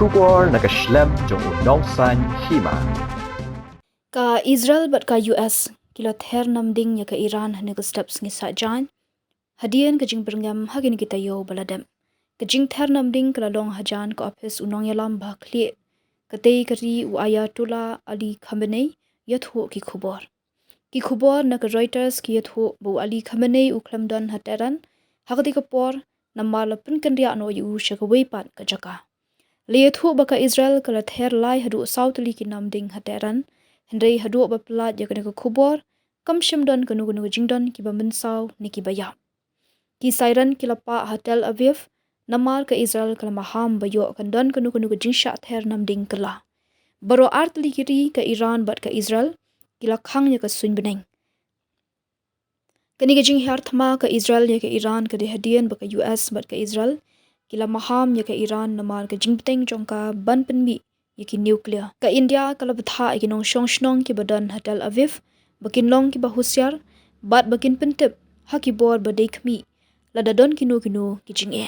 Kubor nakaslem jong unong san Hima. Ka Israel bat ka US kila ther namding ya ka Iran hane ka steps ngi sa jan hadian ka jing berngam hagin kita yo baladam ka jing ther namding kala long hajan ka office unong yalam ba kli ka tei kari u ayatullah ali khamenei yathu ki khubor na ka Reuters ki yathu bu ali khamenei u klamdan hataran hagdi ka por namala pun kan ria no yu shakawei pat ka jaka Liathu baka Israel kala ther lai hadu sautli ki namding hataran Hendai hadu baplat ya kena khubor kam shimdon kanu jingdon ki bamensau niki baya ki siren ki lapa hotel aviv namar ka Israel kala maham bayo kandon kanu jingsha ther namding kala baro artli kiri ka Iran bat ka Israel kila khang ya ka suin beneng kani ka jing Hiar Thma ka Israel ya ka Iran ka hadian baka US bat ka Israel kila maham ya ka Iran namar ka jingbteng jongka ban penmi yaki nuclear ka India kala batha ikinong shnong ki badan hotel aviv bakin long ki bahusyar bat bakin pentep haki bor badai khmi ladadon kinu ki jinge